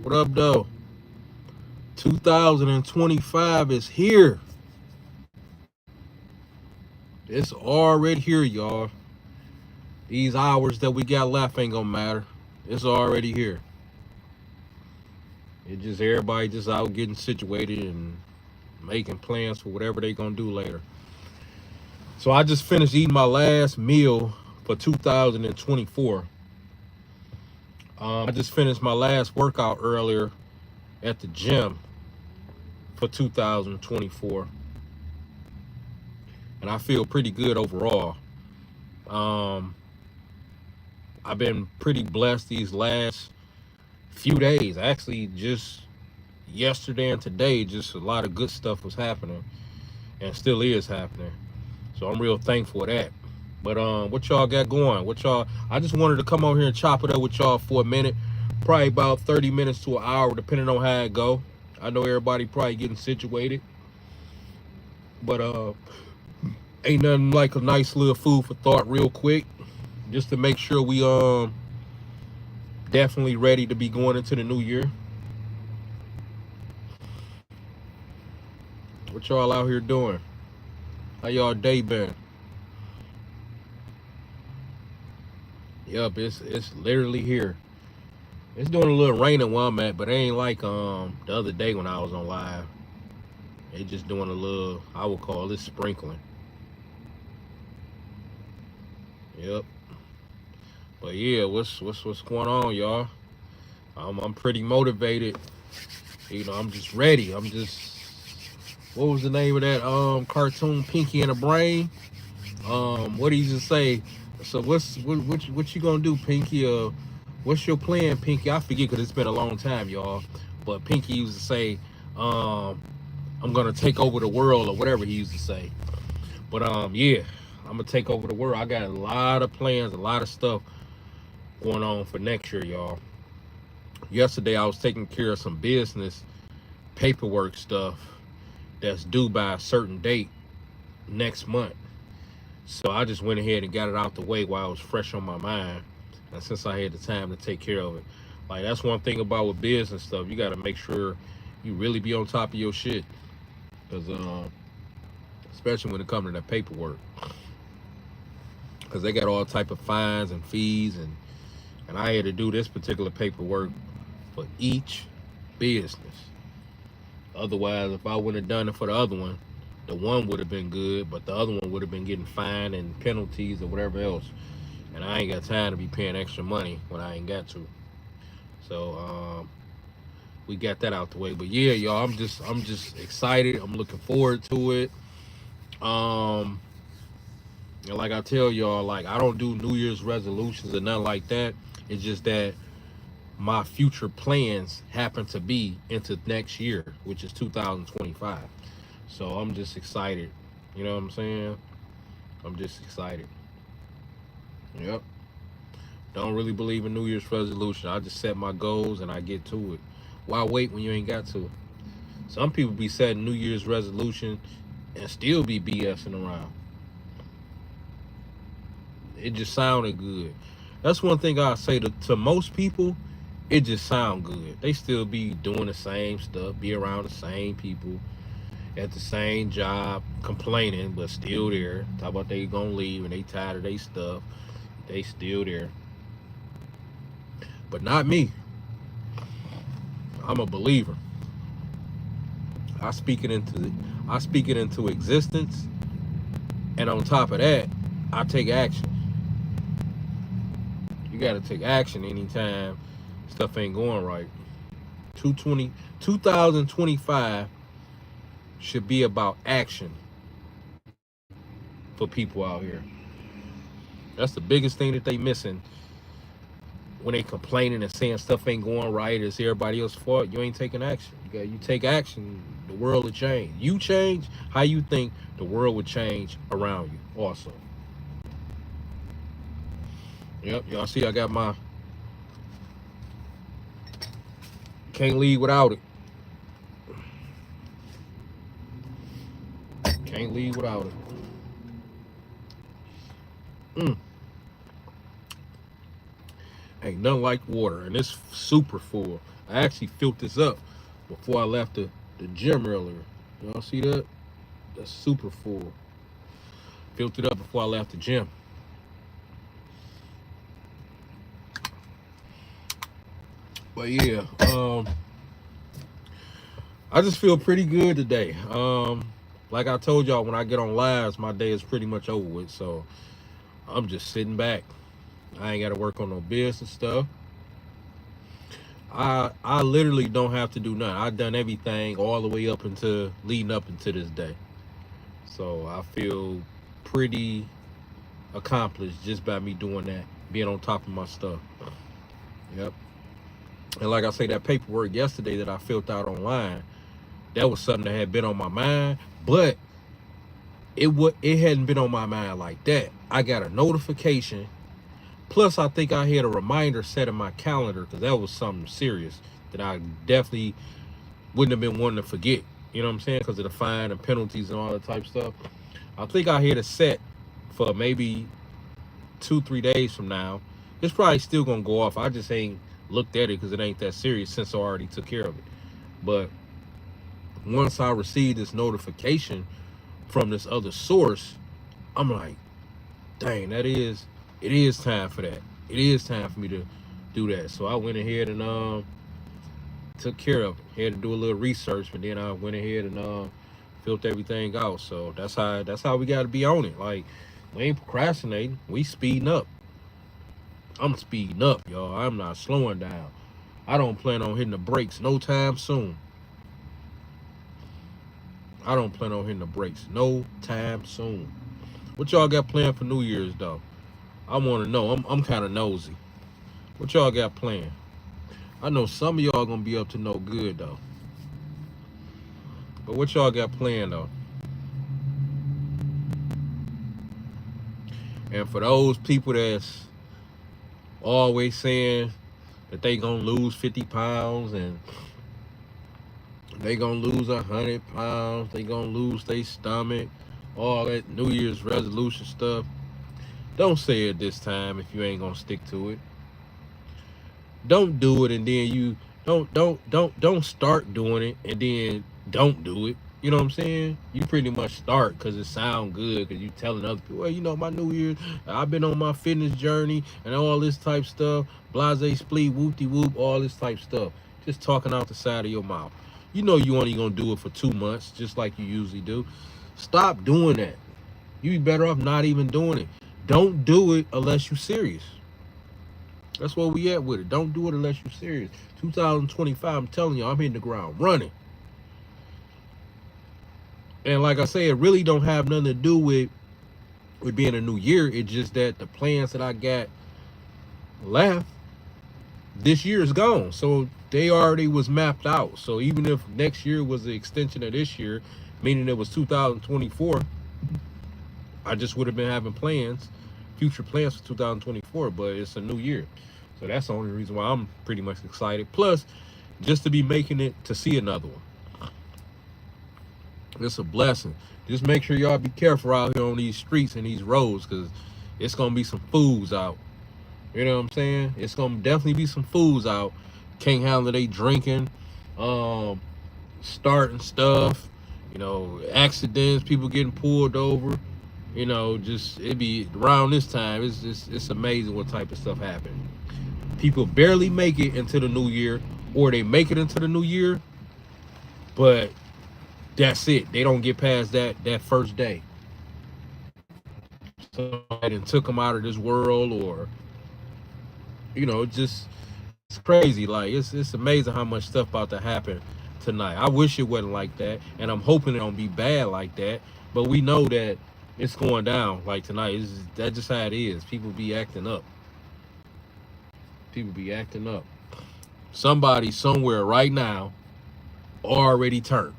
What up, though? 2025 is here. It's already here, y'all. These hours that we got left ain't gonna matter. It's already here. It just everybody just out getting situated and making plans for whatever they gonna do later. So I just finished eating my last meal for 2024. I just finished my last workout earlier at the gym for 2024, and I feel pretty good overall. Um, I've been pretty blessed these last few days. Actually, just yesterday and today, just a lot of good stuff was happening and still is happening. So I'm real thankful for that. But what y'all got going? What y'all? I just wanted to come on here and chop it up with y'all for a minute, probably about 30 minutes to an hour, depending on how it go. I know everybody probably getting situated, but ain't nothing like a nice little food for thought, real quick, just to make sure we definitely ready to be going into the new year. What y'all out here doing? How y'all day been? Yup, it's literally here. It's doing a little raining where I'm at, but it ain't like the other day when I was on live. It just doing a little, I would call it sprinkling. Yep. But yeah, what's going on, y'all? I'm pretty motivated. I'm just ready. I'm just, what was the name of that cartoon, Pinky and the Brain? What did he just say? So what you gonna do, Pinky? What's your plan, Pinky? I forget because it's been a long time, y'all. But Pinky used to say, I'm gonna take over the world or whatever he used to say. But yeah, I'm gonna take over the world. I got a lot of plans, a lot of stuff going on for next year, y'all. Yesterday I was taking care of some business paperwork stuff that's due by a certain date next month. So I just went ahead and got it out the way while it was fresh on my mind. And since I had the time to take care of it. Like, that's one thing about with business stuff. You got to make sure you really be on top of your shit. Because, especially when it comes to that paperwork. Because they got all type of fines and fees. And I had to do this particular paperwork for each business. Otherwise, if I wouldn't have done it for the other one, the one would have been good, but the other one would have been getting fined and penalties or whatever else. And I ain't got time to be paying extra money when I ain't got to. So we got that out the way. But yeah, y'all, I'm just excited. I'm looking forward to it. And like I tell y'all, like, I don't do New Year's resolutions or nothing like that. It's just that my future plans happen to be into next year, which is 2025. So I'm just excited. You know what I'm saying? I'm just excited. Yep. Don't really believe in New Year's resolution. I just set my goals and I get to it. Why wait when you ain't got to? Some people be setting New Year's resolution and still be BSing around. It just sounded good. That's one thing I say to most people. It just sound good. They still be doing the same stuff, be around the same people, at the same job, complaining, but still there. Talk about they gonna leave and they tired of their stuff. They still there. But not me. I'm a believer. I speak it into existence, and on top of that, I take action. You gotta take action anytime stuff ain't going right. 2025 should be about action for people out here. That's the biggest thing that they missing when they complaining and saying stuff ain't going right. It's everybody else's fault. You ain't taking action. You take action, the world will change. You change how you think, the world would change around you also. Yep, y'all see I got my can't leave without it. Can't leave without it. Ain't nothing like water, and it's super full. I actually filled this up before I left the gym earlier. Y'all see that? That's super full. Filled it up before I left the gym. But yeah, I just feel pretty good today. Like I told y'all, when I get on lives, my day is pretty much over with. So I'm just sitting back. I ain't got to work on no business stuff. I literally don't have to do nothing. I've done everything all the way up into leading up into this day. So I feel pretty accomplished just by me doing that, being on top of my stuff. Yep. And like I say, that paperwork yesterday that I filled out online, that was something that had been on my mind, but it hadn't been on my mind like that. I got a notification. Plus, I think I had a reminder set in my calendar because that was something serious that I definitely wouldn't have been wanting to forget. You know what I'm saying? Because of the fine and penalties and all that type of stuff. I think I had it set for maybe 2-3 days from now. It's probably still going to go off. I just ain't looked at it because it ain't that serious since I already took care of it. But once I received this notification from this other source, I'm like, dang, it is time for that. It is time for me to do that. So I went ahead and took care of it. Had to do a little research, but then I went ahead and filled everything out. So that's how we got to be on it. Like, we ain't procrastinating. We speeding up. I'm speeding up, y'all. I'm not slowing down. I don't plan on hitting the brakes no time soon. I don't plan on hitting the brakes no time soon. What y'all got planned for New Year's though? I want to know. I'm kind of nosy. What y'all got planned? I know some of y'all gonna be up to no good though. But what y'all got planned though? And for those people that's always saying that they gonna lose 50 pounds and they gonna lose 100 pounds, they gonna lose their stomach, all that New Year's resolution stuff, don't say it this time if you ain't gonna stick to it. Don't do it and then you don't start doing it and then don't do it. You know what I'm saying? You pretty much start because it sound good because you telling other people, well, you know, my New Year's, I've been on my fitness journey and all this type stuff, blase splee, whoop-de whoop, all this type stuff. Just talking out the side of your mouth. You know you only gonna do it for 2 months, just like you usually do. Stop doing that. You be better off not even doing it. Don't do it unless you're serious. That's where we at with it. Don't do it unless you're serious. 2025, I'm telling you, I'm hitting the ground running. And like I say, it really don't have nothing to do with being a new year. It's just that the plans that I got left this year is gone. So they already was mapped out. So even if next year was the extension of this year, meaning it was 2024, I just would have been having plans, future plans for 2024, but it's a new year. So that's the only reason why I'm pretty much excited. Plus, just to be making it to see another one. It's a blessing. Just make sure y'all be careful out here on these streets and these roads because it's going to be some fools out. You know what I'm saying? It's going to definitely be some fools out. Can't handle they drinking, starting stuff, you know, accidents, people getting pulled over. You know, just it be around this time. It's amazing what type of stuff happens. People barely make it into the new year, or they make it into the new year, but that's it. They don't get past that first day. Somebody took them out of this world, or you know, just it's crazy. Like it's amazing how much stuff about to happen tonight. I wish it wasn't like that, and I'm hoping it don't be bad like that. But we know that it's going down like tonight. That's just how it is. People be acting up. People be acting up. Somebody somewhere right now already turned.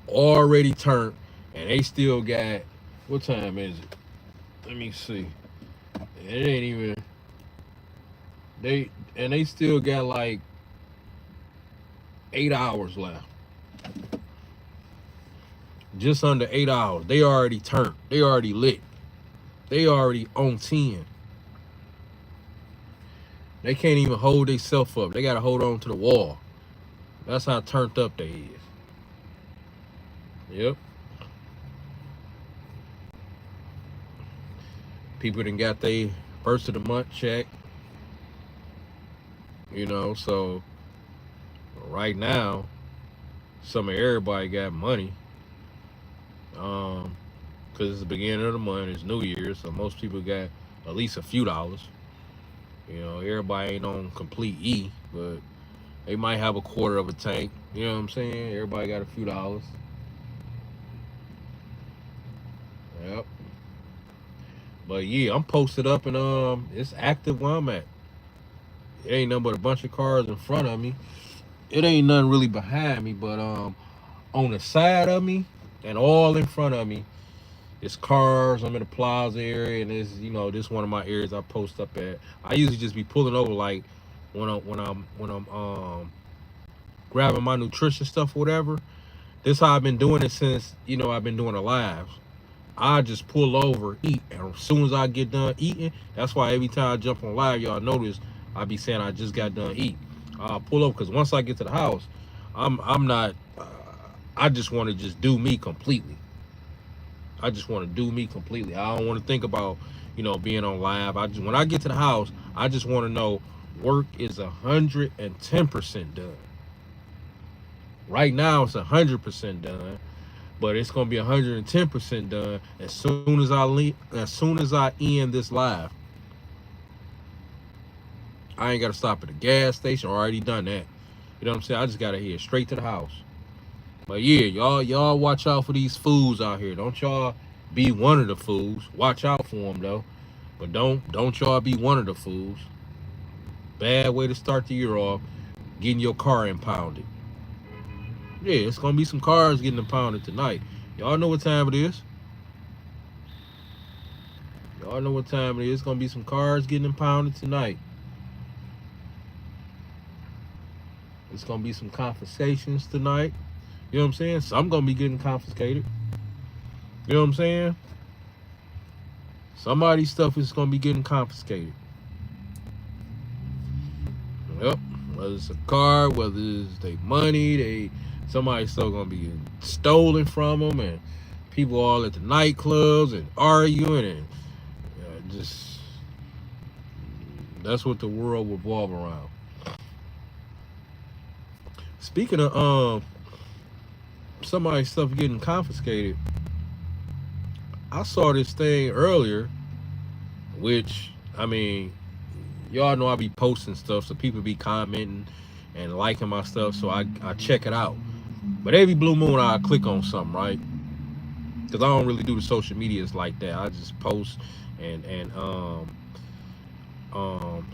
And they still got, what time is it? Let me see. It ain't even, they still got like 8 hours left. Just under 8 hours. They already turned. They already lit. They already on 10. They can't even hold themselves up. They gotta hold on to the wall. That's how turned up they is. Yep. People done got their first of the month check. So right now, some of everybody got money. Because it's the beginning of the month, it's New Year's, so most people got at least a few dollars. Everybody ain't on complete E, but they might have a quarter of a tank. You know what I'm saying? Everybody got a few dollars. Yep. But yeah, I'm posted up and it's active where I'm at. It ain't nothing but a bunch of cars in front of me. It ain't nothing really behind me, but on the side of me and all in front of me, it's cars. I'm in the plaza area, and this one of my areas I post up at. I usually just be pulling over like when I'm grabbing my nutrition stuff or whatever. This how I've been doing it since I've been doing the lives. I just pull over, eat, and as soon as I get done eating, that's why every time I jump on live, y'all notice I be saying I just got done eating. I'll pull over because once I get to the house, I'm not. I just want to just do me completely. I just want to do me completely. I don't want to think about being on live. When I get to the house, I just want to know work is 110% done. Right now it's 100% done, but it's gonna be 110% done as soon as I leave. As soon as I end this live, I ain't gotta stop at the gas station. I already done that. You know what I'm saying? I just gotta head straight to the house. But yeah, y'all watch out for these fools out here. Don't y'all be one of the fools. Watch out for them though. But don't y'all be one of the fools. Bad way to start the year off, getting your car impounded. Yeah, it's gonna be some cars getting impounded tonight. Y'all know what time it is. Y'all know what time it is. It's gonna be some cars getting impounded tonight. It's gonna be some confiscations tonight. You know what I'm saying? Some gonna be getting confiscated. You know what I'm saying? Somebody's stuff is gonna be getting confiscated. Yep. Whether it's a car, whether it's their money, somebody's stuff gonna be stolen from them, and people all at the nightclubs and arguing, and just that's what the world revolve around. Speaking of somebody's stuff getting confiscated, I saw this thing earlier, which y'all know I be posting stuff, so people be commenting and liking my stuff, so I check it out. But every blue moon I click on something, right? Because I don't really do the social medias like that. I just post and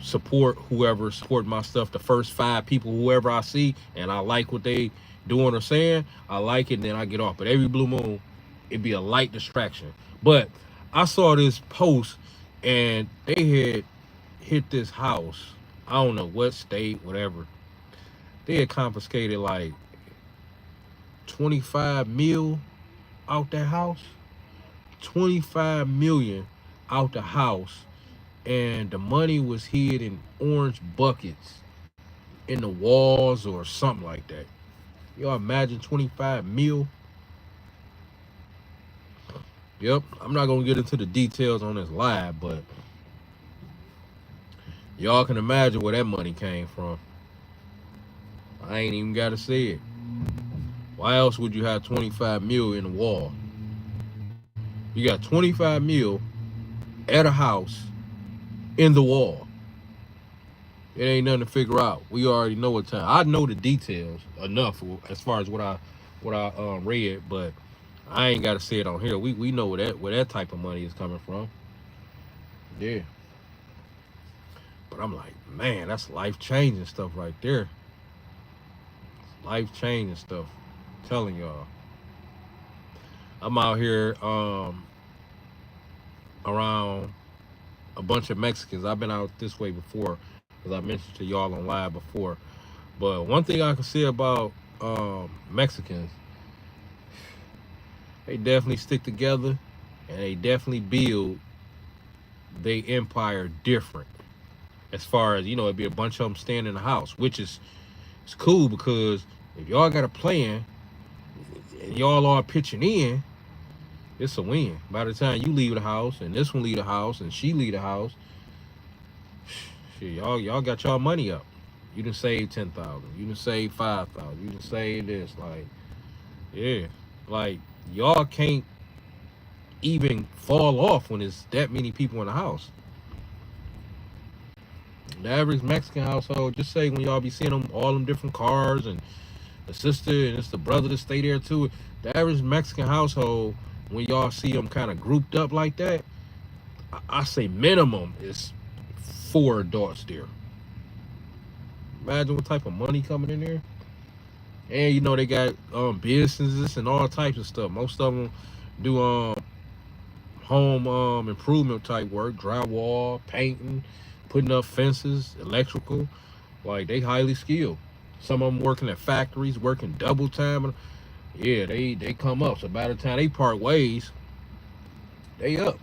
support whoever support my stuff. The first 5 people, whoever I see, and I like what they doing or saying, I like it, and then I get off. But every blue moon, it'd be a light distraction. But I saw this post, and they had hit this house. I don't know what state, whatever. They had confiscated like 25 mil out that house. 25 million out the house, and the money was hid in orange buckets in the walls or something like that. Y'all imagine 25 mil? Yep. I'm not gonna get into the details on this live, but y'all can imagine where that money came from. I ain't even gotta say it. Why else would you have 25 mil in the wall? You got 25 mil at a house in the wall. It ain't nothing to figure out. We already know what time. I know the details enough as far as what I read, but I ain't got to say it on here. We know where that type of money is coming from. Yeah. But I'm like, man, that's life changing stuff right there. Life changing stuff. I'm telling y'all. I'm out here around a bunch of Mexicans. I've been out this way before, as I mentioned to y'all on live before. But one thing I can say about Mexicans, they definitely stick together, and they definitely build their empire different. As far as, it'd be a bunch of them staying in the house, which is it's cool because if y'all got a plan and y'all are pitching in, it's a win. By the time you leave the house and this one leave the house and she leave the house, shit, y'all got y'all money up. You done save 10,000. You done save 5,000. You done save this. Like, yeah, like y'all can't even fall off when there's that many people in the house. The average Mexican household, just say when y'all be seeing them, all them different cars and the sister and it's the brother that stay there too. The average Mexican household, when y'all see them kind of grouped up like that, I say minimum is 4 adults there. Imagine what type of money coming in there. And they got businesses and all types of stuff. Most of them do home improvement type work, drywall, painting, putting up fences, electrical. Like, they highly skilled. Some of them working at factories, working double time. Yeah, they come up. So by the time they part ways, they up.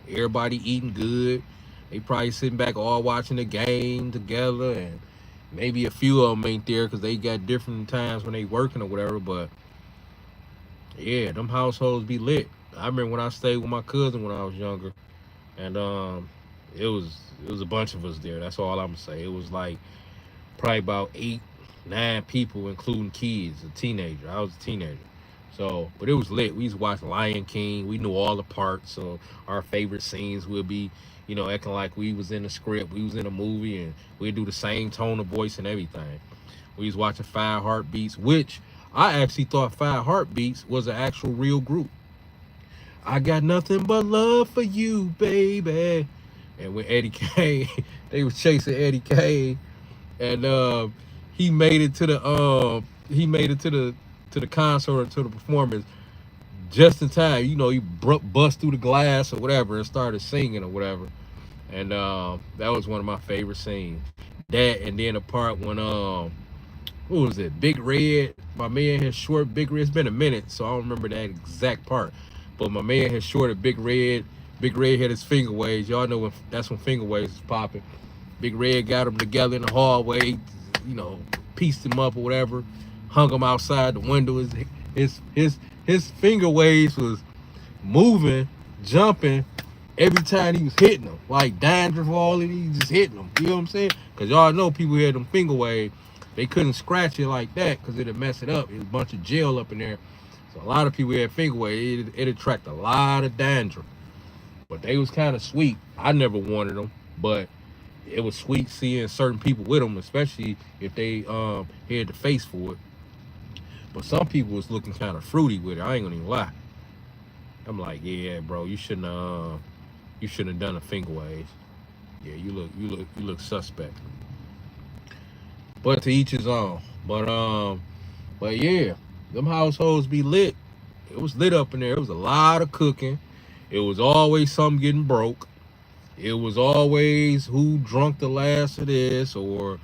Everybody eating good. They probably sitting back all watching the game together, and maybe a few of them ain't there because they got different times when they working or whatever. But yeah, them households be lit. I remember when I stayed with my cousin when I was younger, and it was a bunch of us there. That's all I'm gonna say. It was like probably about 8, 9 people, including kids, a teenager. I was a teenager. So, but it was lit. We used to watch Lion King. We knew all the parts. So our favorite scenes would be, acting like we was in the script. We was in a movie, and we'd do the same tone of voice and everything. We was watching Five Heartbeats, which I actually thought Five Heartbeats was an actual real group. I got nothing but love for you, baby. And when Eddie Kane, they was chasing Eddie Kane, and he made it to the concert or to the performance just in time. He bust through the glass or whatever and started singing or whatever. And that was one of my favorite scenes. That, and then the part when what was it? Big Red. My man had short Big Red. It's been a minute, so I don't remember that exact part. But my man had shorted Big Red. Big Red had his finger waves. Y'all know that's when finger waves was popping. Big Red got them together in the hallway, pieced him up or whatever, hung him outside the window. His finger waves was moving, jumping every time he was hitting them. Like dandruff, all of these just hitting them. You know what I'm saying? Because y'all know people who had them finger waves, they couldn't scratch it like that because it'd mess it up. It was a bunch of gel up in there. So a lot of people had finger waves. It attracted a lot of dandruff. But they was kind of sweet. I never wanted them, but it was sweet seeing certain people with them, especially if they had the face for it. But some people was looking kind of fruity with it. I ain't gonna even lie. I'm like, yeah, bro, you shouldn't have done a finger waves. Yeah, you look suspect. But to each his own. But yeah, them households be lit. It was lit up in there. It was a lot of cooking. It was always something getting broke. It was always who drunk the last of this, or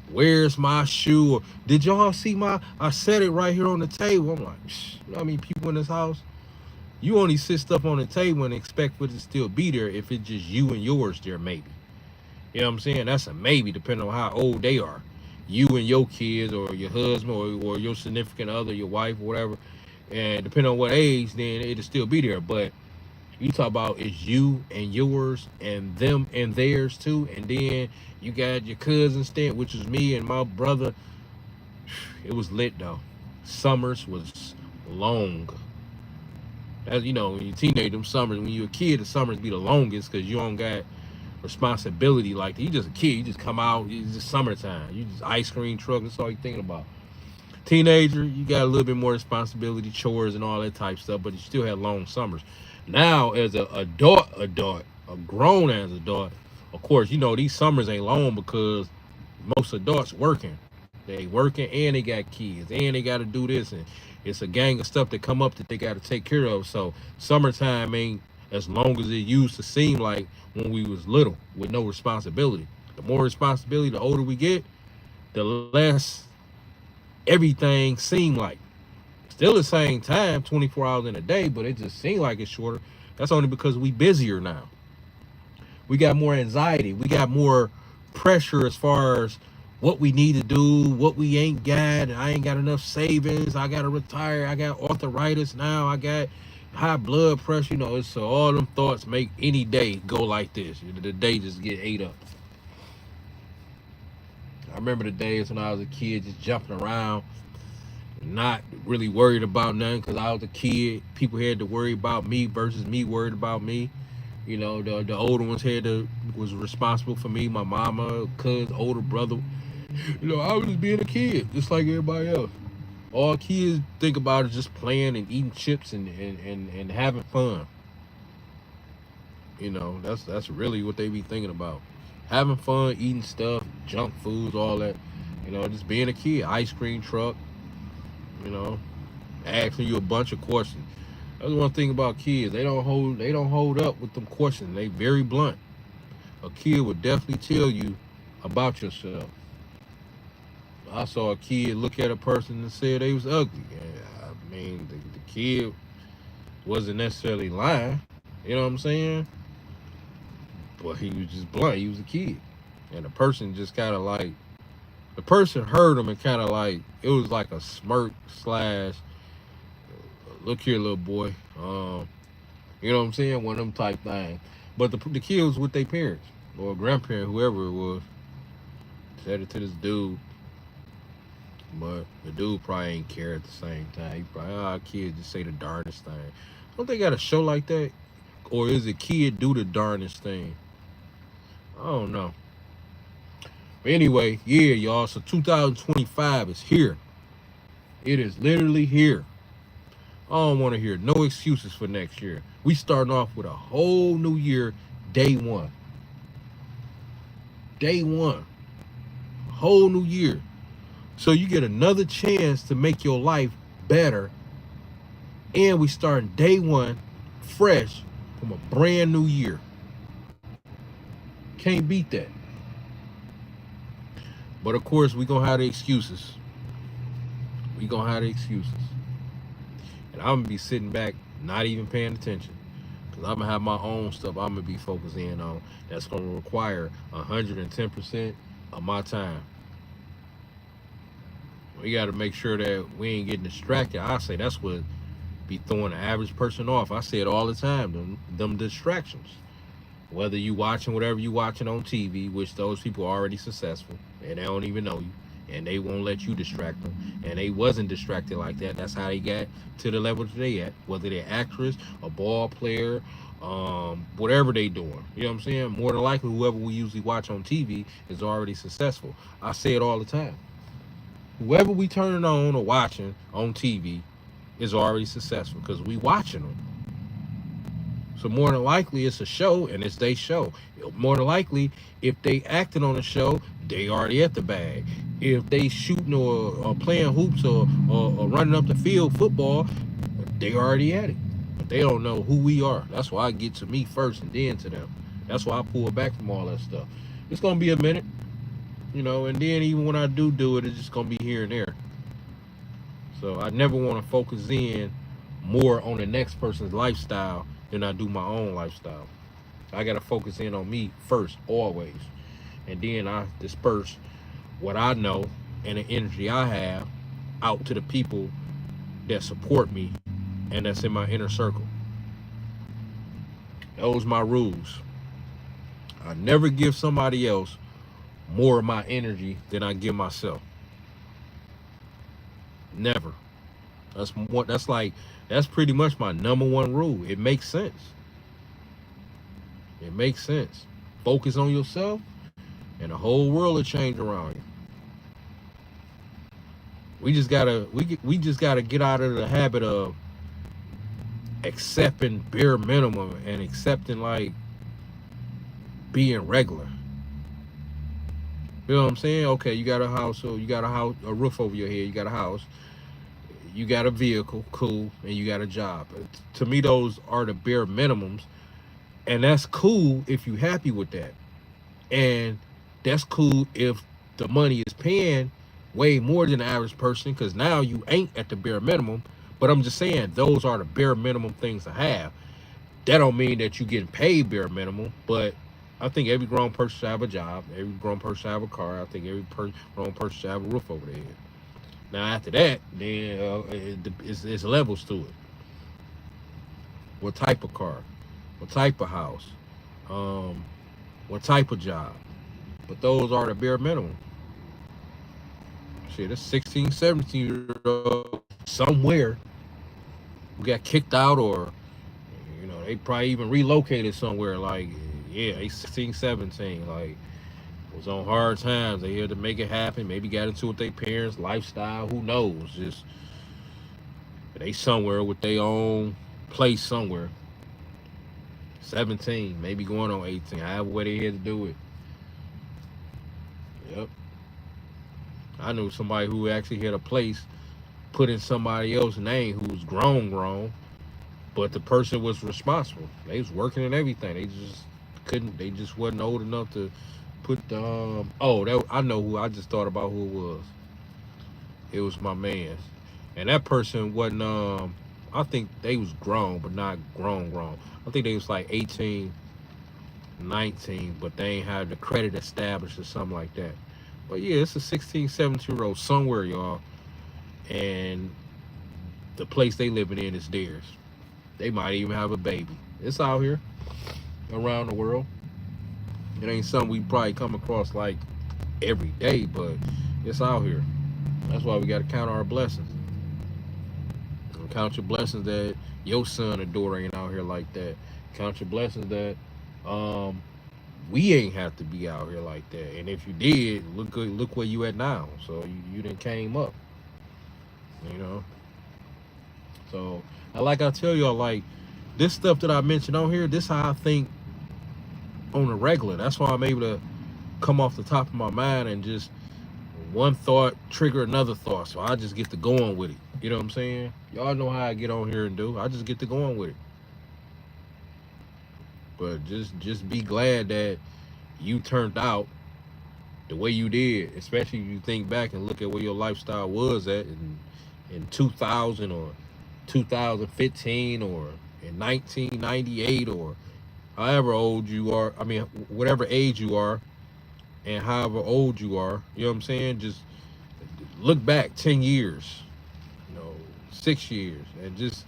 where's my shoe, or did y'all see I set it right here on the table. I'm like, you know how many people in this house? You only sit stuff on the table and expect for it to still be there if it's just you and yours there, maybe. You know what I'm saying? That's a maybe, depending on how old they are. You and your kids, or your husband, or your significant other, your wife, or whatever. And depending on what age, then it'll still be there. But you talk about it's you and yours and them and theirs too. And then you got your cousin staying, which is me and my brother. It was lit though. Summers was long. As when you're a teenager, them summers, when you're a kid, the summers be the longest because you don't got responsibility like that. You just a kid, you just come out, it's just summertime. You just ice cream truck, that's all you're thinking about. Teenager, you got a little bit more responsibility, chores and all that type stuff, but you still had long summers. Now, as an adult, a grown as adult, of course, these summers ain't long because most adults working. They working and they got kids and they got to do this, and it's a gang of stuff that come up that they got to take care of. So summertime ain't as long as it used to seem like when we was little with no responsibility. The more responsibility, the older we get, the less everything seem like. Still the same time, 24 hours in a day, but it just seems like it's shorter. That's only because we busier now. We got more anxiety. We got more pressure as far as what we need to do, what we ain't got. I ain't got enough savings. I gotta retire. I got arthritis now. I got high blood pressure. You know, it's so all them thoughts make any day go like this. The day just get ate up. I remember the days when I was a kid just jumping around, not really worried about nothing because I was a kid. People had to worry about me versus me worried about me. You know, the older ones was responsible for me, my mama, cousin, older brother. You know, I was just being a kid, just like everybody else. All kids think about is just playing and eating chips and having fun. You know, that's really what they be thinking about. Having fun, eating stuff, junk foods, all that. You know, just being a kid. Ice cream truck, you know, asking you a bunch of questions. That's one thing about kids. They don't hold up with them questions. They very blunt. A kid would definitely tell you about yourself. I saw a kid look at a person and said they was ugly. I mean, the kid wasn't necessarily lying. You know what I'm saying? But he was just blunt. He was a kid. And the person just kind of like, the person heard him and kind of like, it was like a smirk slash, look here, little boy. You know what I'm saying? One of them type things. But the kid was with their parents or grandparent, whoever it was. Said it to this dude. But the dude probably ain't care at the same time. He probably, kids just say the darndest thing. Don't they got a show like that? Or is it kid do the darndest thing? I don't know. But anyway, yeah, y'all. So 2025 is here. It is literally here. I don't want to hear no excuses for next year. We starting off with a whole new year, day one. Day one. A whole new year. So you get another chance to make your life better. And we starting day one, fresh, from a brand new year. Can't beat that. But of course, we gonna have the excuses. We gonna have the excuses. And I'm gonna be sitting back, not even paying attention. Because I'm gonna have my own stuff I'm gonna be focusing on that's gonna require 110% of my time. We gotta make sure that we ain't getting distracted. I say that's what be throwing the average person off. I say it all the time, them distractions. Whether you watching whatever you watching on TV, which those people are already successful, and they don't even know you, and they won't let you distract them, and they wasn't distracted like that. That's how they got to the level that they at. Whether they're actress, a ball player, whatever they doing. You know what I'm saying? More than likely, whoever we usually watch on TV is already successful. I say it all the time. Whoever we turning on or watching on TV is already successful because we watching them. So more than likely it's a show and it's their show. More than likely, if they acting on a show, they already at the bag. If they shooting or playing hoops or running up the field football, they already at it. But they don't know who we are. That's why I get to me first and then to them. That's why I pull back from all that stuff. It's gonna be a minute, you know, and then even when I do it, it's just gonna be here and there. So I never want to focus in more on the next person's lifestyle than I do my own lifestyle. I gotta focus in on me first, always. And then I disperse what I know and the energy I have out to the people that support me and that's in my inner circle. Those are my rules. I never give somebody else more of my energy than I give myself. Never. That's pretty much my number one rule. It makes sense. It makes sense. Focus on yourself and the whole world will change around you. We just gotta get out of the habit of accepting bare minimum and accepting like being regular. You know what I'm saying? Okay, you got a house, so you got a roof over your head, you got a house, you got a vehicle, cool, and you got a job. To me, those are the bare minimums, and that's cool if you're happy with that. And that's cool if the money is paying way more than the average person, because now you ain't at the bare minimum. But I'm just saying, those are the bare minimum things to have. That don't mean that you getting paid bare minimum, but I think every grown person should have a job. Every grown person should have a car. I think every grown person should have a roof over their head. Now after that, then it's levels to it. What type of car? What type of house? Um, what type of job? But those are the bare minimum. Shit, this 16, 17-year-old somewhere who got kicked out, or they probably even relocated somewhere. Like, yeah, they 16, 17. Like, was on hard times. They had to make it happen. Maybe got into it with their parents' lifestyle. Who knows? Just they somewhere with their own place somewhere. 17, maybe going on 18. However way they had to do it. Yep. I knew somebody who actually had a place put in somebody else's name who was grown, but the person was responsible. They was working and everything. They just couldn't. They just wasn't old enough to put the. I know who. I just thought about who it was. It was my man, and that person wasn't. I think they was grown, but not grown. I think they was like 18, 19, but they ain't had the credit established or something like that. But yeah, it's a 16, 17-year-old somewhere, y'all, and the place they living in is theirs. They might even have a baby. It's out here around the world. It ain't something we probably come across like every day, but it's out here. That's why we got to count our blessings. And count your blessings that your son or daughter ain't out here like that. Count your blessings that we ain't have to be out here like that. And if you did, look where you at now. So you done came up. So like I tell y'all, like this stuff that I mentioned on here, this how I think on a regular. That's why I'm able to come off the top of my mind and just one thought trigger another thought. So I just get to going with it. You know what I'm saying? Y'all know how I get on here and do. I just get to going with it. But just be glad that you turned out the way you did, especially if you think back and look at where your lifestyle was at in 2000 or 2015 or in 1998 or however old you are. I mean, whatever age you are and however old you are, you know what I'm saying? Just look back 10 years, 6 years, and just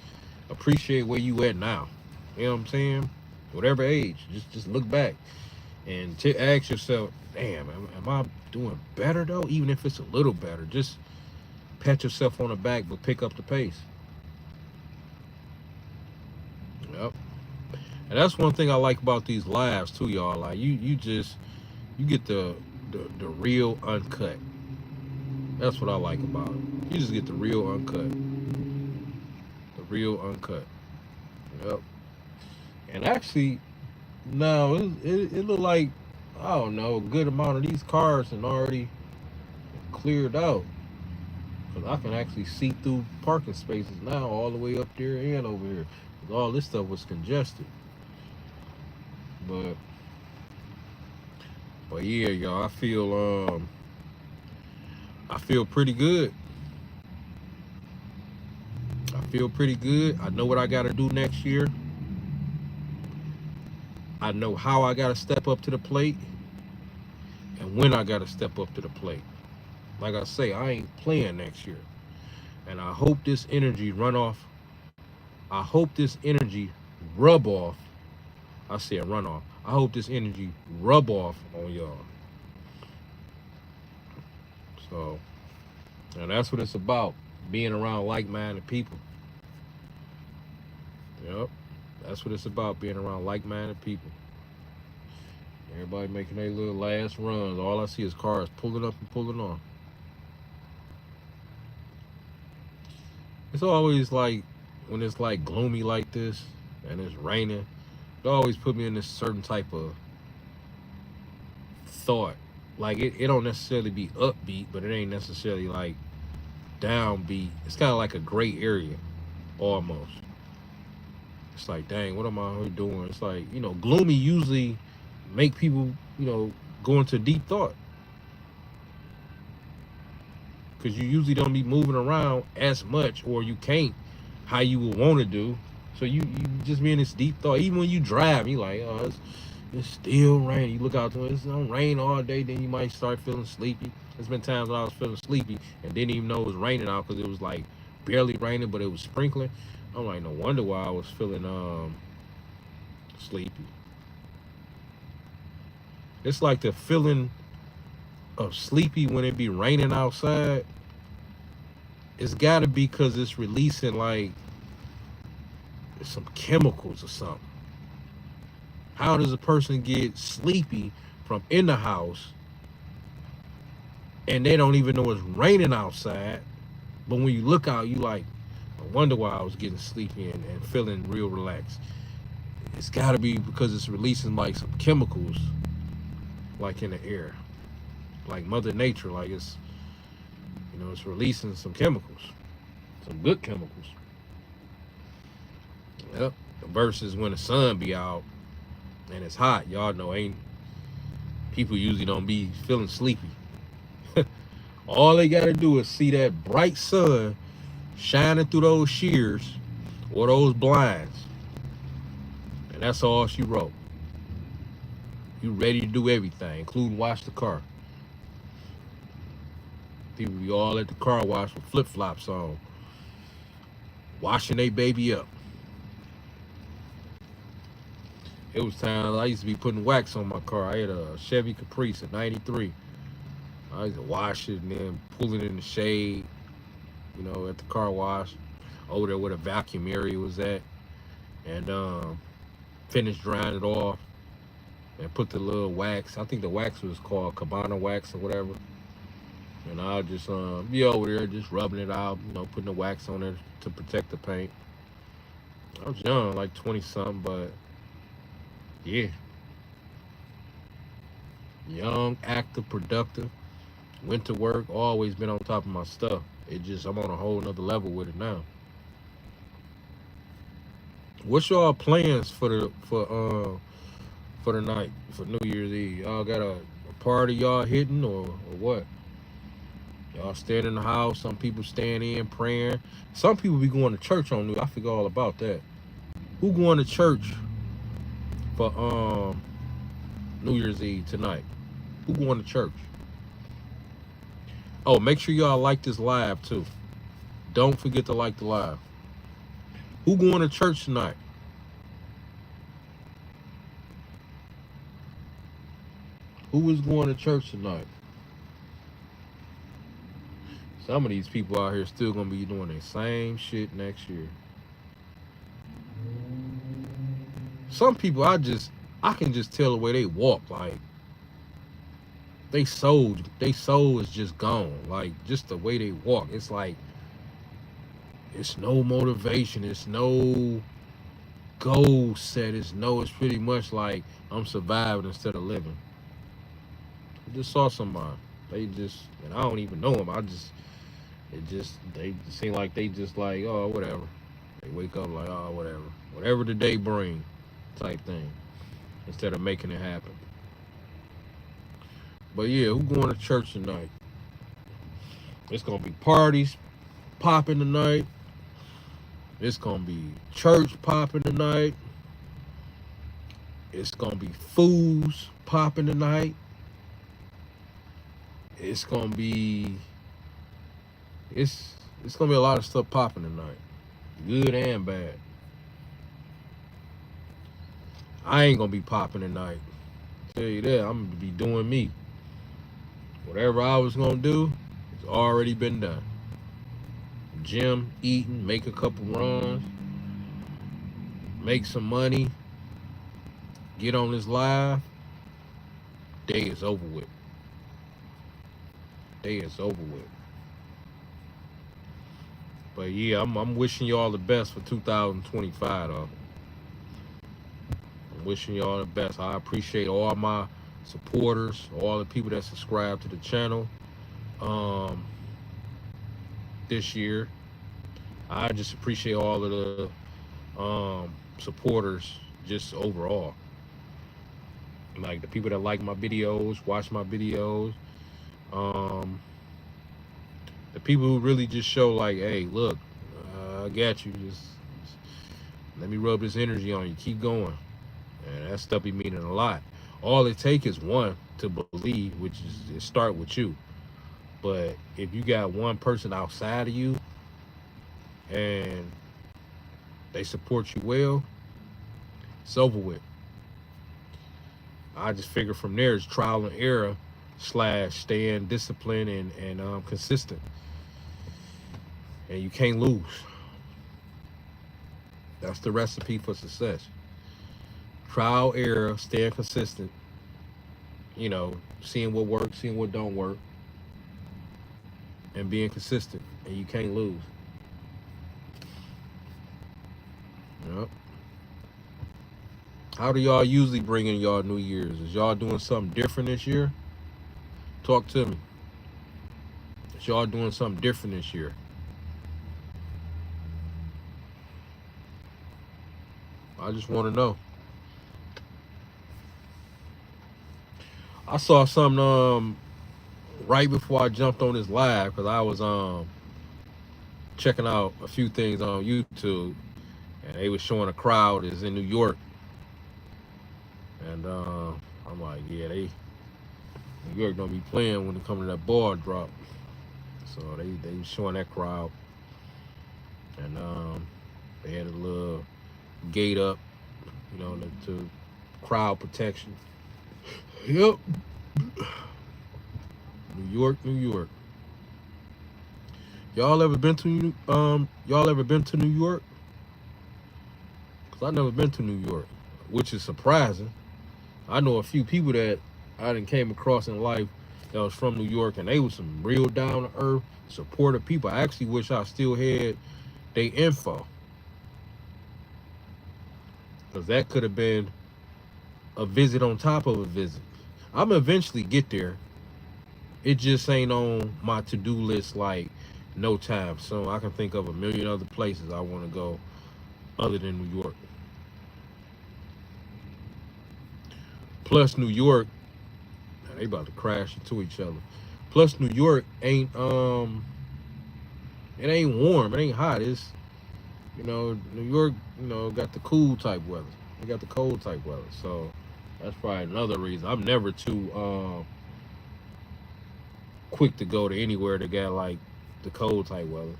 appreciate where you at now. You know what I'm saying? Whatever age, just look back and ask yourself, damn, am I doing better though? Even if it's a little better, just pat yourself on the back, but pick up the pace. Yep. And that's one thing I like about these lives too, y'all. Like you get the real uncut. That's what I like about it. You just get the real uncut. The real uncut. Yep. And actually, now it look like, I don't know, a good amount of these cars are already cleared out. Because I can actually see through parking spaces now all the way up there and over here. Because all this stuff was congested. But yeah, y'all, I feel pretty good. I feel pretty good. I know what I got to do next year. I know how I got to step up to the plate and when I got to step up to the plate. Like I say, I ain't playing next year. And I hope this energy run off. I hope this energy rub off. I said run off. I hope this energy rub off on y'all. So, and that's what it's about. Being around like-minded people. Yep. That's what it's about, being around like-minded people. Everybody making their little last runs. All I see is cars pulling up and pulling on. It's always like, when it's like gloomy like this and it's raining, it always put me in this certain type of thought. Like it don't necessarily be upbeat, but it ain't necessarily like downbeat. It's kind of like a gray area, almost. It's like, dang, what am I here doing? It's like, gloomy usually make people, go into deep thought. Because you usually don't be moving around as much, or you can't how you would want to do. So you just be in this deep thought. Even when you drive, you like, oh, It's still raining. You look out the window, it's gonna rain all day, then you might start feeling sleepy. There's been times when I was feeling sleepy and didn't even know it was raining out because it was like barely raining, but it was sprinkling. I'm like, no wonder why I was feeling sleepy. It's like the feeling of sleepy when it be raining outside. It's gotta be because it's releasing like some chemicals or something. How does a person get sleepy from in the house and they don't even know it's raining outside? But when you look out, you like, I wonder why I was getting sleepy and feeling real relaxed. It's gotta be because it's releasing like some chemicals like in the air. Like Mother Nature, like it's it's releasing some chemicals. Some good chemicals. Yep. Versus when the sun be out and it's hot, y'all know ain't people usually don't be feeling sleepy. All they gotta do is see that bright sun shining through those shears or those blinds. And that's all she wrote. You ready to do everything, including wash the car. People be all at the car wash with flip-flops on, washing they baby up. It was times I used to be putting wax on my car. I had a Chevy Caprice, a 93. I used to wash it and then pull it in the shade, at the car wash, over there where the vacuum area was at, and finish drying it off and put the little wax. I think the wax was called Cabana wax or whatever. And I'll just be over there just rubbing it out, putting the wax on there to protect the paint. I was young, like 20 something, but yeah. Young, active, productive. Went to work, always been on top of my stuff. I'm on a whole nother level with it now. What's y'all plans for the night, for New Year's Eve? Y'all got a party y'all hitting or what? Y'all staying in the house. Some people staying in praying. Some people be going to church on New. I forget all about that. Who going to church for New Year's Eve tonight? Who going to church? Oh, make sure y'all like this live too. Don't forget to like the live. Who going to church tonight? Who is going to church tonight? Some of these people out here still gonna be doing the same shit next year. Some people I can just tell the way they walk, like they soul is just gone. Like just the way they walk. It's like it's no motivation, it's no goal set, it's pretty much like I'm surviving instead of living. I just saw somebody. And I don't even know them. They seem like they just like, oh, whatever. They wake up like, oh, whatever. Whatever the day bring type thing. Instead of making it happen. But yeah, who going to church tonight? It's going to be parties popping tonight. It's going to be church popping tonight. It's going to be foods popping tonight. It's going to be a lot of stuff popping tonight, good and bad. I ain't gonna be popping tonight. Tell you that, I'm gonna be doing me. Whatever I was gonna do, it's already been done. Gym, eating, make a couple runs, make some money, get on this live. Day is over with. Day is over with. But yeah, I'm wishing y'all the best for 2025 though. I'm wishing y'all the best. I appreciate all my supporters, all the people that subscribe to the channel this year. I just appreciate all of the supporters just overall. Like the people that like my videos, watch my videos. The people who really just show like, hey, look, I got you. Just let me rub this energy on you. Keep going. And that stuff be meaning a lot. All it takes is one to believe, which is it start with you. But if you got one person outside of you and they support you well, it's over with. I just figure from there is trial and error slash staying disciplined and consistent. And you can't lose. That's the recipe for success. Trial, error, staying consistent, seeing what works, seeing what don't work, and being consistent. And you can't lose. Yep. How do y'all usually bring in y'all New Year's? Is y'all doing something different this year? Talk to me. Is y'all doing something different this year? I just want to know. I saw something right before I jumped on this live because I was checking out a few things on YouTube, and they was showing a crowd is in New York, and I'm like, yeah, New York don't be playing when it comes to that ball drop. So they was showing that crowd, and they had a little gate up, to crowd protection. Yep. New York, New York. Y'all ever been to New York? Cause I've never been to New York, which is surprising. I know a few people that I done came across in life that was from New York, and they was some real down to earth, supportive people. I actually wish I still had their info, cause that could have been a visit on top of a visit. I'm gonna eventually get there. It just ain't on my to-do list like no time soon. I can think of a million other places I want to go other than New York. Plus New York, they about to crash into each other. Plus New York ain't it ain't warm, it ain't hot. It's New York, got the cool type weather. They got the cold type weather. So that's probably another reason. I'm never too quick to go to anywhere that got like the cold type weather.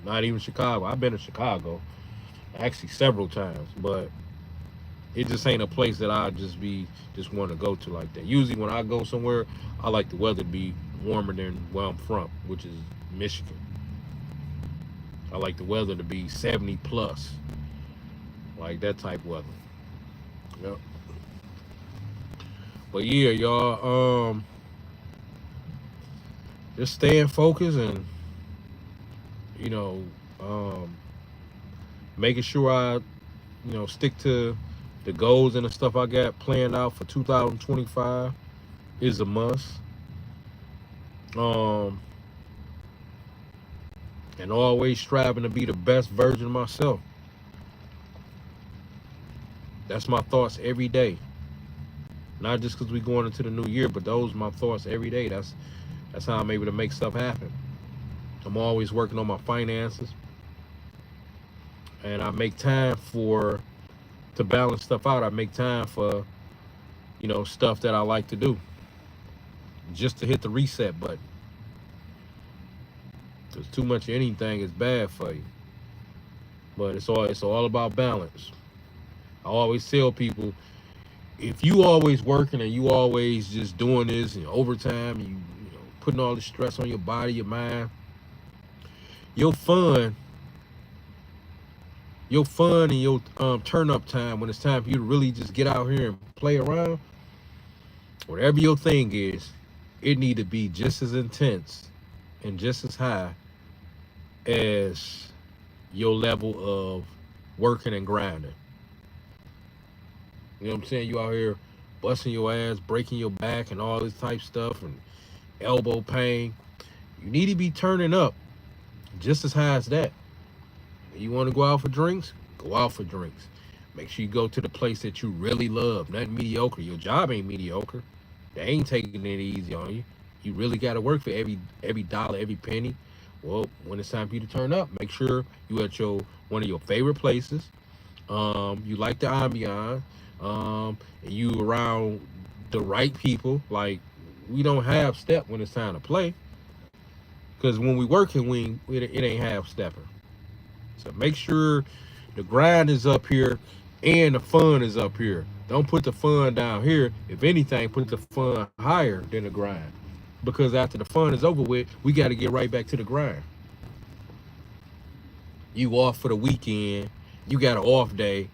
Not even Chicago. I've been to Chicago actually several times, but it just ain't a place that I just want to go to like that. Usually when I go somewhere, I like the weather to be warmer than where I'm from, which is Michigan. I like the weather to be 70 plus, like that type weather. Yep. But yeah, y'all, just staying focused and making sure I stick to the goals and the stuff I got planned out for 2025 is a must. And always striving to be the best version of myself. That's my thoughts every day. Not just because we're going into the new year, but those are my thoughts every day. That's how I'm able to make stuff happen. I'm always working on my finances. And I make time to balance stuff out. I make time for, stuff that I like to do. Just to hit the reset button. Because too much of anything is bad for you. But it's all about balance. I always tell people, if you always working and you always just doing this and overtime, you putting all the stress on your body, your mind, your fun and your turn up time when it's time for you to really just get out here and play around, whatever your thing is, it need to be just as intense and just as high as your level of working and grinding. You know what I'm saying? You out here busting your ass, breaking your back and all this type stuff and elbow pain. You need to be turning up just as high as that. You want to go out for drinks? Go out for drinks. Make sure you go to the place that you really love. Nothing mediocre. Your job ain't mediocre. They ain't taking it easy on you. You really got to work for every dollar, every penny. Well, when it's time for you to turn up, make sure you at one of your favorite places. You like the ambiance. and you around the right people. Like, we don't have step when it's time to play, because when we working, it ain't half stepping. So make sure the grind is up here and the fun is up here. Don't put the fun down here. If anything, put the fun higher than the grind. Because after the fun is over with, we got to get right back to the grind. You off for the weekend, you got an off day,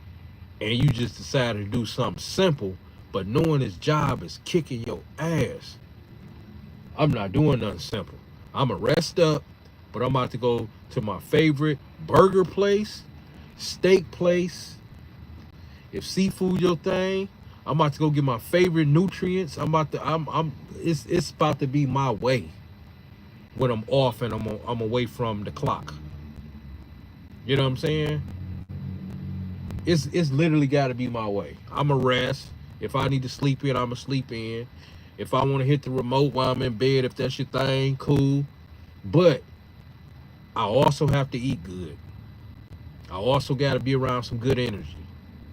and you just decided to do something simple, but knowing this job is kicking your ass. I'm not doing nothing simple. I'm going to rest up, but I'm about to go to my favorite burger place, steak place. If seafood your thing, I'm about to go get my favorite nutrients. It's about to be my way when I'm off and I'm away from the clock. You know what I'm saying? It's literally got to be my way. I'm a rest. If I need to sleep in, I'm a sleep in. If I want to hit the remote while I'm in bed, if that's your thing, cool. But I also have to eat good. I also got to be around some good energy.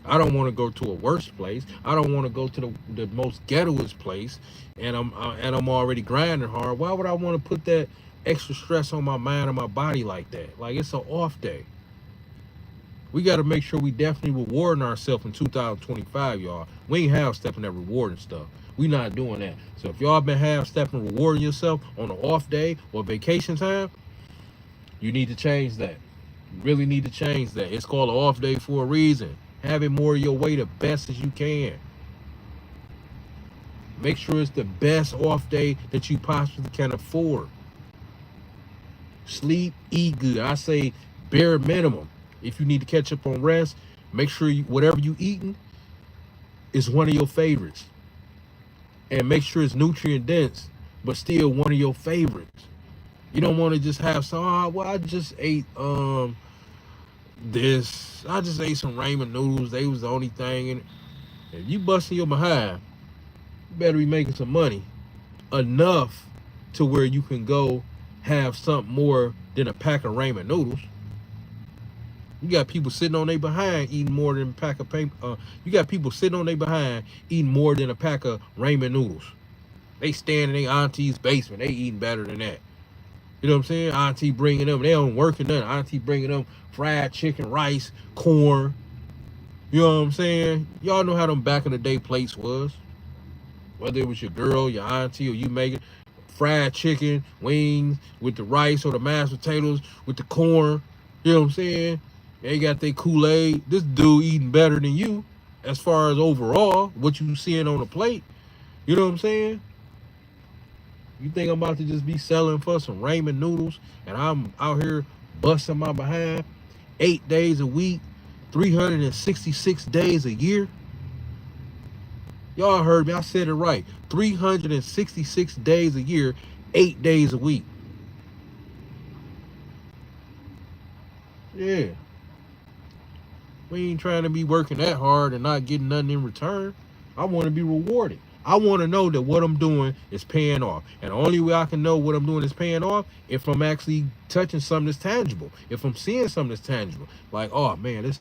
I don't want to go to a worse place. I don't want to go to the most ghettoest place, and I'm already grinding hard. Why would I want to put that extra stress on my mind and my body like that? Like, it's an off day. We got to make sure we definitely rewarding ourselves in 2025, y'all. We ain't half stepping that rewarding stuff. We not doing that. So if y'all been half stepping rewarding yourself on an off day or vacation time, you need to change that. You really need to change that. It's called an off day for a reason. Have it more your way the best as you can. Make sure it's the best off day that you possibly can afford. Sleep, eat good. I say bare minimum. If you need to catch up on rest, make sure whatever you eating is one of your favorites. And make sure it's nutrient dense, but still one of your favorites. You don't want to just have some, well, I just ate I just ate some ramen noodles. They was the only thing. And if you busting your behind, you better be making some money enough to where you can go have something more than a pack of ramen noodles. You got people sitting on their behind eating more than a pack of paper. You got people sitting on their behind eating more than a pack of ramen noodles. They stand in their auntie's basement. They eating better than that. You know what I'm saying? Auntie bringing them. They don't work in nothing. Auntie bringing them fried chicken, rice, corn. You know what I'm saying? Y'all know how them back in the day plates was. Whether it was your girl, your auntie, or you making fried chicken, wings with the rice or the mashed potatoes with the corn. You know what I'm saying? They got their Kool-Aid. This dude eating better than you as far as overall what you seeing on the plate. You know what I'm saying? You think I'm about to just be selling for some ramen noodles and I'm out here busting my behind 8 days a week, 366 days a year? Y'all heard me. I said it right. 366 days a year, 8 days a week. Yeah. We ain't trying to be working that hard and not getting nothing in return. I want to be rewarded. I want to know that what I'm doing is paying off. And the only way I can know what I'm doing is paying off if I'm actually touching something that's tangible. If I'm seeing something that's tangible. Like, oh man, this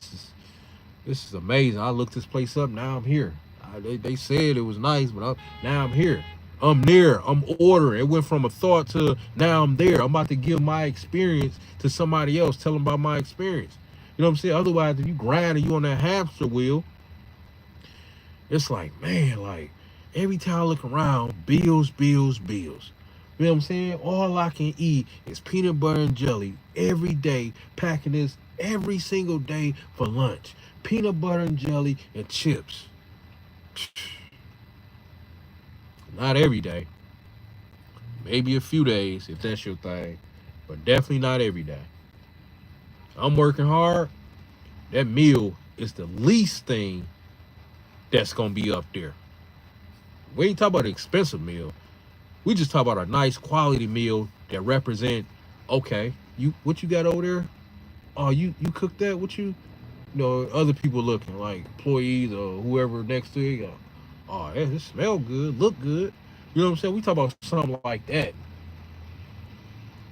is amazing. I looked this place up. Now I'm here. They said it was nice, but now I'm here. I'm there. I'm ordering. It went from a thought to now I'm there. I'm about to give my experience to somebody else. Tell them about my experience. You know what I'm saying? Otherwise, if you grind and you on that hamster wheel, it's like, man, like every time I look around, bills, bills, bills. You know what I'm saying? All I can eat is peanut butter and jelly every day, packing this every single day for lunch. Peanut butter and jelly and chips. Not every day. Maybe a few days if that's your thing, but definitely not every day. I'm working hard. That meal is the least thing that's gonna be up there. We ain't talking about an expensive meal. We just talk about a nice quality meal that represent, okay, what you got over there? Oh, you cooked that? What you know, other people looking, like employees or whoever next to you, oh, it smell good, look good. You know what I'm saying? We talk about something like that.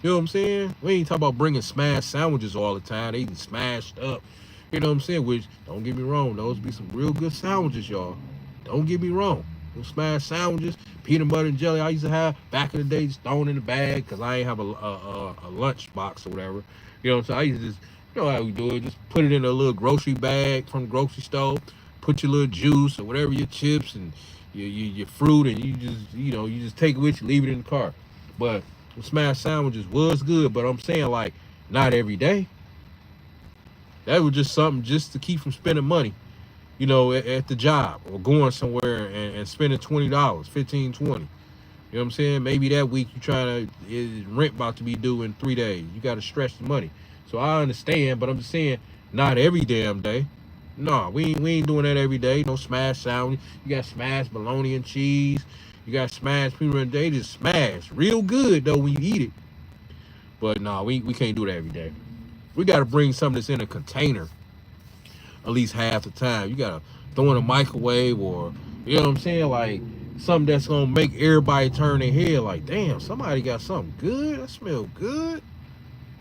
You know what I'm saying? We ain't talking about bringing smashed sandwiches all the time. They even smashed up. You know what I'm saying? Which, don't get me wrong, those be some real good sandwiches, y'all. Don't get me wrong. Those smash sandwiches, peanut butter and jelly I used to have back in the day, just thrown in the bag because I ain't have a lunch box or whatever. You know what I'm saying? I used to just, you know how we do it, just put it in a little grocery bag from the grocery store, put your little juice or whatever, your chips and your fruit, and you just, you know, you just take it with you, leave it in the car. But smash sandwiches was good, but I'm saying, like, not every day. That was just something just to keep from spending money, you know, at the job or going somewhere and spending $20, 15, 20. You know what I'm saying? Maybe that week you trying to, rent about to be due in 3 days. You got to stretch the money. So I understand, but I'm just saying, not every damn day. No, we ain't doing that every day. No smash sandwich. You got smashed bologna and cheese. You got smashed peanut butter. They just smash. Real good, though, when you eat it. But no, we can't do that every day. We got to bring something that's in a container at least half the time. You got to throw in a microwave or, you know what I'm saying, like something that's going to make everybody turn their head like, damn, somebody got something good. That smell good.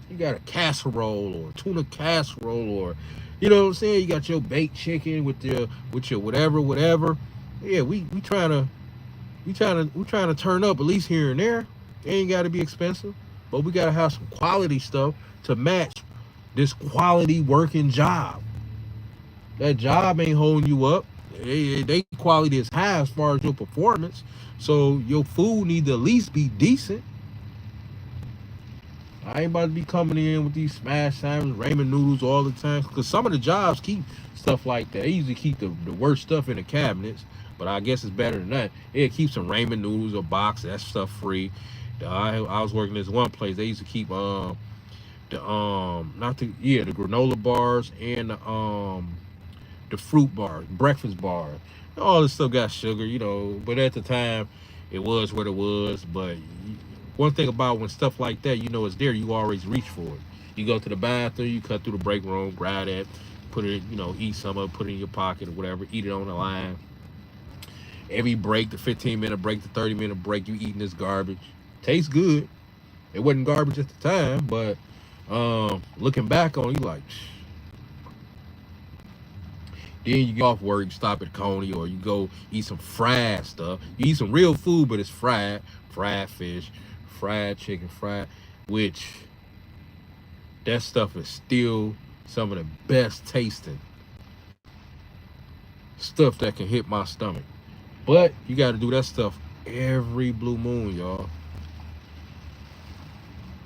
You got a casserole or tuna casserole or, you know what I'm saying, you got your baked chicken with your whatever. Yeah, we trying to turn up at least here and there. It ain't got to be expensive, but we got to have some quality stuff to match this quality working job. That job ain't holding you up. They quality is high as far as your performance. So your food needs to at least be decent. I ain't about to be coming in with these smash sandwiches, ramen noodles all the time. Because some of the jobs keep stuff like that. They usually keep the worst stuff in the cabinets. But I guess it's better than that. It keeps some ramen noodles or box. That stuff free. I was working this one place. They used to keep the granola bars and the fruit bars, breakfast bars. All this stuff got sugar, you know, but at the time it was what it was. But one thing about when stuff like that, you know, it's there, you always reach for it. You go to the bathroom, you cut through the break room, grab it, put it, you know, eat some of it, put it in your pocket or whatever, eat it on the line. Every break, the 15-minute break, the 30-minute break, you eating this garbage. Tastes good. It wasn't garbage at the time, but looking back on it, you like, then you get off work, you stop at Coney, or you go eat some fried stuff. You eat some real food, but it's fried fish, fried chicken, which that stuff is still some of the best tasting stuff that can hit my stomach. But you got to do that stuff every blue moon, y'all,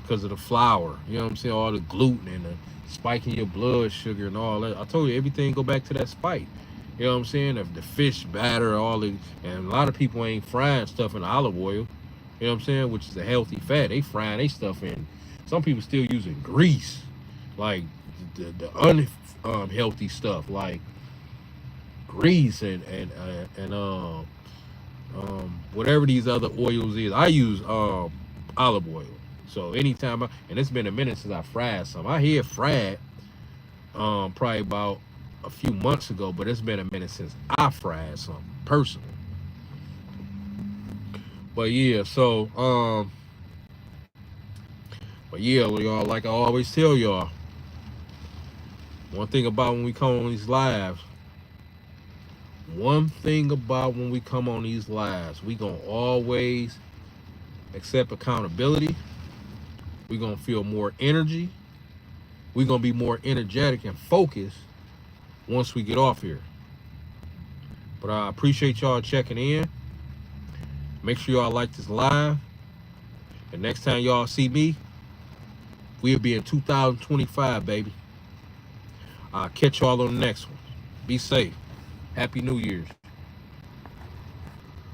because of the flour. You know what I'm saying? All the gluten and the spiking your blood sugar and all that. I told you, everything go back to that spike. You know what I'm saying? The fish batter, all the, and a lot of people ain't frying stuff in olive oil. You know what I'm saying? Which is a healthy fat. They frying they stuff in. Some people still using grease, like the unhealthy stuff, like grease and whatever these other oils is. I use olive oil. So anytime and it's been a minute since I fried some. I had fried probably about a few months ago, but it's been a minute since I fried something personally. But yeah, so y'all, like I always tell y'all, one thing about when we come on these lives, we gonna always accept accountability. We gonna feel more energy. We gonna be more energetic and focused once we get off here. But I appreciate y'all checking in. Make sure y'all like this live. And next time y'all see me, we'll be in 2025, baby. I'll catch y'all on the next one. Be safe. Happy New Year's.